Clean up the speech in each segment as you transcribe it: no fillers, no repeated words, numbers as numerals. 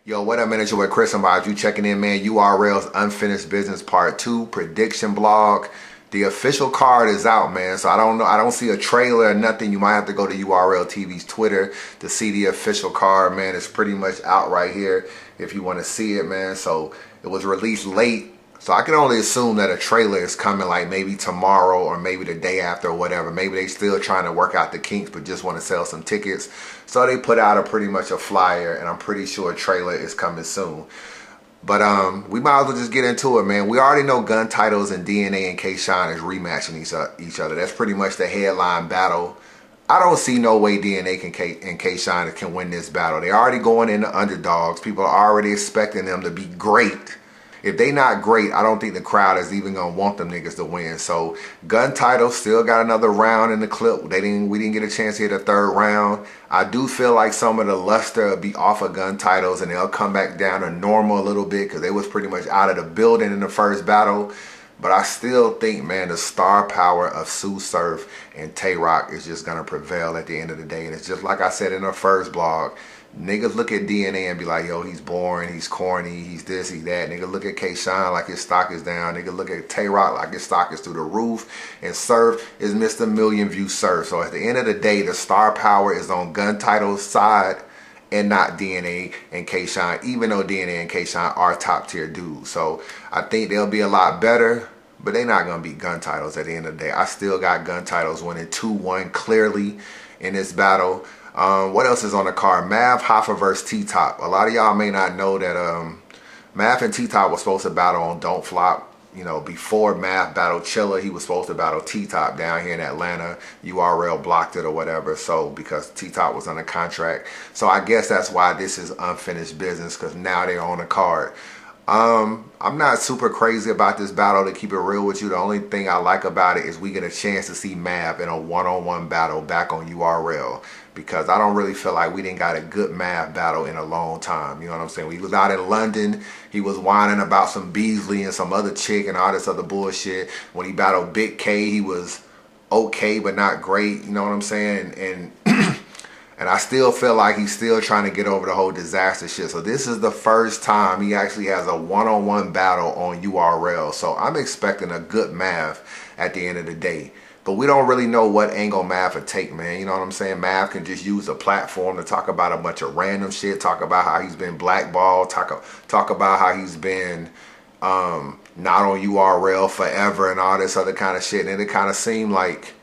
Yo, what up, man? It's your boy Chris Unbias. You checking in, man. URL's Unfinished Business Part 2 prediction blog. The official card is out, man. So I don't know. I don't see a trailer or nothing. You might have to go to URL TV's Twitter to see the official card, man. It's pretty much out right here if you want to see it, man. So it was released late. So I can only assume that a trailer is coming like maybe tomorrow or maybe the day after or whatever. Maybe they still trying to work out the kinks but just want to sell some tickets. So they put out pretty much a flyer, and I'm pretty sure a trailer is coming soon. But we might as well just get into it, man. We already know Gun Titles and DNA and K-Shine is rematching each other. That's pretty much the headline battle. I don't see no way DNA and K-Shine can win this battle. They're already going into underdogs. People are already expecting them to be great. If they not great, I don't think the crowd is even gonna want them niggas to win. So Gun Title still got another round in the clip. We didn't get a chance to hit a third round. I do feel like some of the luster will be off of Gun Titles and they'll come back down to normal a little bit because they was pretty much out of the building in the first battle. But I still think, man, the star power of Sue Surf and Tay Rock is just gonna prevail at the end of the day. And it's just like I said in the first blog. Niggas look at DNA and be like, yo, he's boring, he's corny, he's this, he's that. Nigga look at K-Shine like his stock is down. Nigga look at Tay-Rock like his stock is through the roof. And Surf is Mr. Million View Surf. So at the end of the day, the star power is on Gun Title's side and not DNA and K-Shine, even though DNA and K-Shine are top tier dudes. So I think they'll be a lot better, but they're not going to beat Gun Titles at the end of the day. I still got Gun Titles winning 2-1 clearly in this battle. What else is on the card? Mav Hoffa versus T-Top. A lot of y'all may not know that Mav and T-Top was supposed to battle on Don't Flop. You know, before Mav battled Chilla, he was supposed to battle T-Top down here in Atlanta. URL blocked it or whatever, so because T-Top was under contract. So I guess that's why this is unfinished business, because now they're on the card. I'm not super crazy about this battle, to keep it real with you. The only thing I like about it is we get a chance to see Mav in a one-on-one battle back on URL, because I don't really feel like we didn't got a good Mav battle in a long time. You know what I'm saying? We was out in London. He was whining about some Beasley and some other chick and all this other bullshit. When he battled Big K, he was okay but not great. You know what I'm saying? And and I still feel like he's still trying to get over the whole disaster shit. So this is the first time he actually has a one-on-one battle on URL. So I'm expecting a good Mav at the end of the day. But we don't really know what angle Mav would take, man. You know what I'm saying? Mav can just use a platform to talk about a bunch of random shit, talk about how he's been blackballed, talk about how he's been not on URL forever and all this other kind of shit. And it kind of seemed like,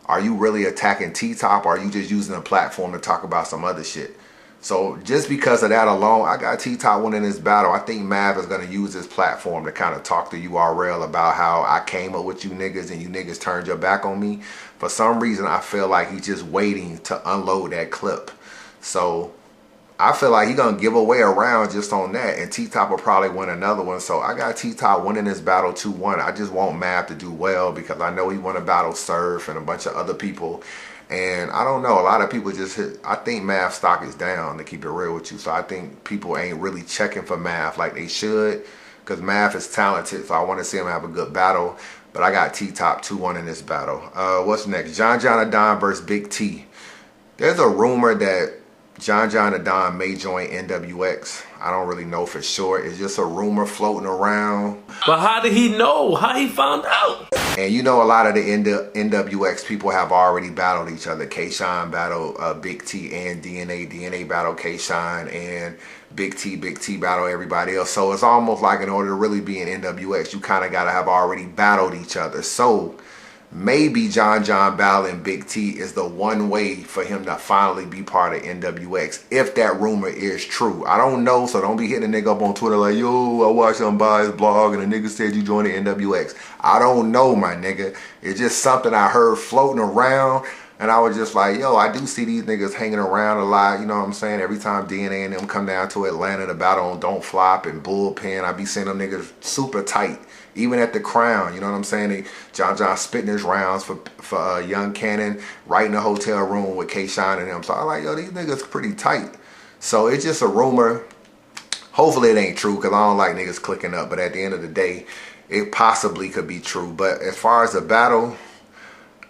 are you really attacking T-Top, or are you just using a platform to talk about some other shit? So just because of that alone, I got T-Top winning this battle. I think Mav is going to use this platform to kind of talk to URL about how I came up with you niggas and you niggas turned your back on me. For some reason, I feel like he's just waiting to unload that clip. So I feel like he's going to give away a round just on that, and T-Top will probably win another one. So I got T-Top winning this battle 2-1. I just want Mav to do well, because I know he won a battle Surf and a bunch of other people. And I don't know, a lot of people I think Mav stock is down, to keep it real with you. So I think people ain't really checking for Mav like they should, because Mav is talented. So I want to see him have a good battle. But I got T-Top 2-1 in this battle. What's next? John Adon versus Big T. There's a rumor that John Adon may join NWX. I don't really know for sure. It's just a rumor floating around. But how did he know? How he found out? And you know, a lot of the NWX people have already battled each other. K-Shine battled Big T and DNA. DNA battled K-Shine, and Big T battled everybody else. So it's almost like, in order to really be in NWX, you kind of got to have already battled each other. So maybe John battling Big T is the one way for him to finally be part of NWX, if that rumor is true. I don't know, so don't be hitting a nigga up on Twitter like, yo, I watched Unbias blog and the nigga said you joined the NWX. I don't know, my nigga. It's just something I heard floating around, and I was just like, yo, I do see these niggas hanging around a lot, you know what I'm saying? Every time DNA and them come down to Atlanta to battle on Don't Flop and Bullpen, I be seeing them niggas super tight. Even at the Crown, you know what I'm saying? John spitting his rounds for Young Cannon right in the hotel room with K-Shine and them. So I like, yo, these niggas pretty tight. So it's just a rumor. Hopefully it ain't true, because I don't like niggas clicking up. But at the end of the day, it possibly could be true. But as far as the battle,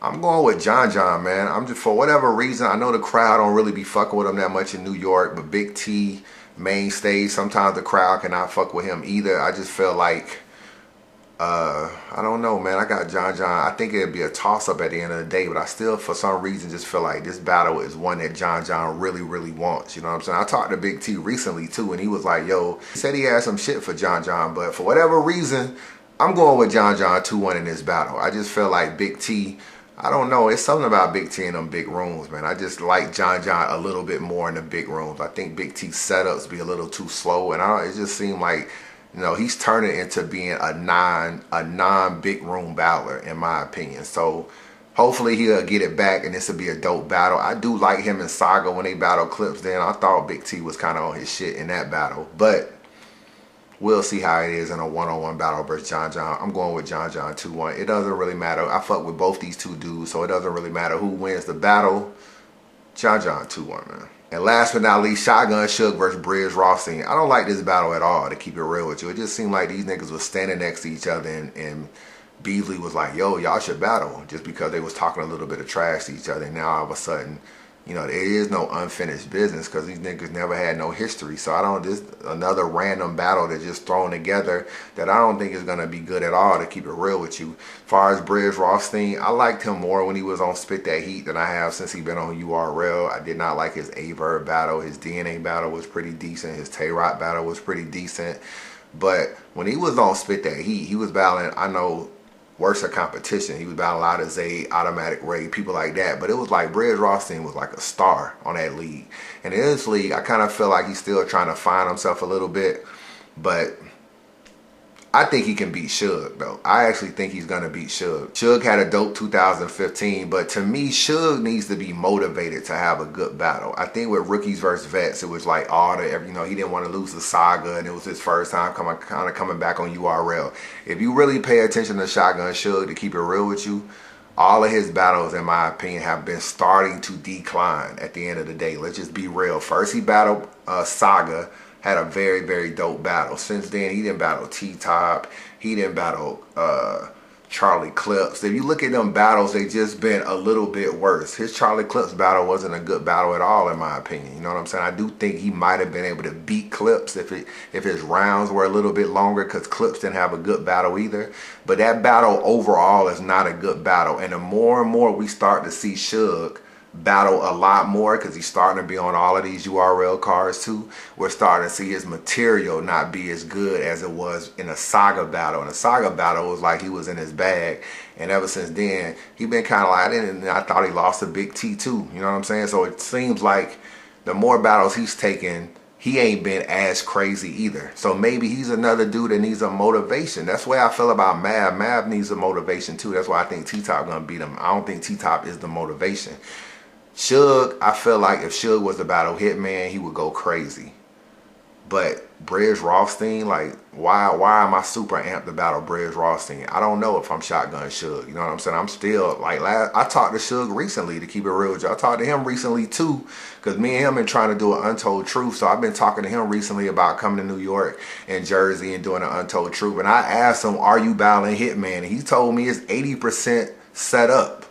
I'm going with John, man. I'm just, for whatever reason, I know the crowd don't really be fucking with him that much in New York, but Big T mainstay. Sometimes the crowd cannot fuck with him either. I just feel like, I don't know, man. I got John. I think it'd be a toss-up at the end of the day, but I still, for some reason, just feel like this battle is one that John really, really wants. You know what I'm saying? I talked to Big T recently, too, and he was like, yo, he said he had some shit for John, but for whatever reason, I'm going with John 2-1 in this battle. I just feel like Big T, I don't know. It's something about Big T in them big rooms, man. I just like John a little bit more in the big rooms. I think Big T's setups be a little too slow, and it just seemed like, you know, he's turning into being a non big room battler, in my opinion. So hopefully he'll get it back, and this will be a dope battle. I do like him and Saga when they battle clips. Then I thought Big T was kind of on his shit in that battle, but we'll see how it is in a one-on-one battle versus John. I'm going with John 2-1. It doesn't really matter. I fuck with both these two dudes, so it doesn't really matter who wins the battle. John 2-1, man. And last but not least, Shotgun Suge versus Bridge Rothstein. I don't like this battle at all, to keep it real with you. It just seemed like these niggas was standing next to each other, and Beasley was like, yo, y'all should battle, just because they was talking a little bit of trash to each other. And now all of a sudden, you know, there is no unfinished business, because these niggas never had no history. So this another random battle that's just thrown together that I don't think is going to be good at all, to keep it real with you. As far as Bridge Rothstein, I liked him more when he was on Spit That Heat than I have since he been on URL. I did not like his Averb battle. His DNA battle was pretty decent. His Tay-Rock battle was pretty decent. But when he was on Spit That Heat, he was battling, I know, worse of competition. He was battling a lot of Zayd, Automatic Ray, people like that. But it was like Bridge Rothstein was like a star on that league. And in this league, I kind of feel like he's still trying to find himself a little bit. But I think he can beat Suge, though. I actually think he's going to beat Suge. Suge had a dope 2015, but to me, Suge needs to be motivated to have a good battle. I think with Rookies versus Vets, it was like you know, he didn't want to lose the Saga, and it was his first time coming back on URL. If you really pay attention to Shotgun Suge, to keep it real with you, all of his battles, in my opinion, have been starting to decline at the end of the day. Let's just be real. First, he battled Saga, had a very, very dope battle. Since then, he didn't battle T-Top. He didn't battle Charlie Clips. If you look at them battles, they just been a little bit worse. His Charlie Clips battle wasn't a good battle at all, in my opinion. You know what I'm saying? I do think he might have been able to beat Clips if his rounds were a little bit longer, because Clips didn't have a good battle either. But that battle overall is not a good battle. And the more and more we start to see Suge battle a lot more, because he's starting to be on all of these URL cards too, we're starting to see his material not be as good as it was in a Saga battle. And a Saga battle was like he was in his bag, and ever since then he been kind of like, and I thought he lost to Big T too, you know what I'm saying? So it seems like the more battles he's taken, he ain't been as crazy either. So maybe he's another dude that needs a motivation. That's the way I feel about Mav. Mav needs a motivation too. That's why I think T-Top gonna beat him. I don't think T-Top is the motivation. Suge, I feel like if Suge was the battle Hitman, he would go crazy. But Bridge Rothstein, like, why am I super amped to battle Bridge Rothstein? I don't know if I'm Shotgun Suge. You know what I'm saying? I'm still, like, I talked to Suge recently, to keep it real with you. I talked to him recently, too, because me and him been trying to do an Untold Truth. So I've been talking to him recently about coming to New York and Jersey and doing an Untold Truth. And I asked him, are you battling Hitman? And he told me it's 80% set up.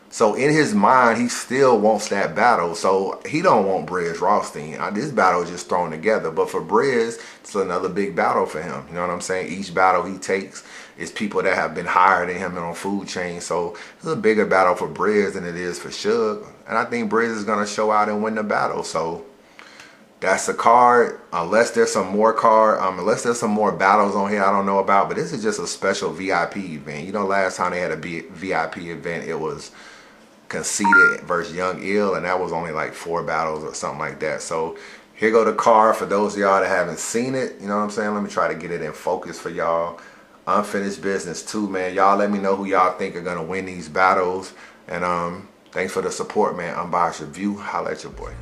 So in his mind, he still wants that battle. So he don't want Bridge Rothstein. This battle is just thrown together. But for Bridge, it's another big battle for him. You know what I'm saying? Each battle he takes is people that have been higher than him and on food chain. So it's a bigger battle for Bridge than it is for Suge. And I think Bridge is going to show out and win the battle. So that's the card. Unless there's some more unless there's some more battles on here I don't know about. But this is just a special VIP event. You know, last time they had a VIP event, it was Conceited versus Young Ill, and that was only like 4 battles or something like that. So here go the card for those of y'all that haven't seen it. You know what I'm saying? Let me try to get it in focus for y'all. Unfinished Business 2, man. Y'all let me know who y'all think are gonna win these battles. And thanks for the support, man. Unbiased Review. Holla at your boy.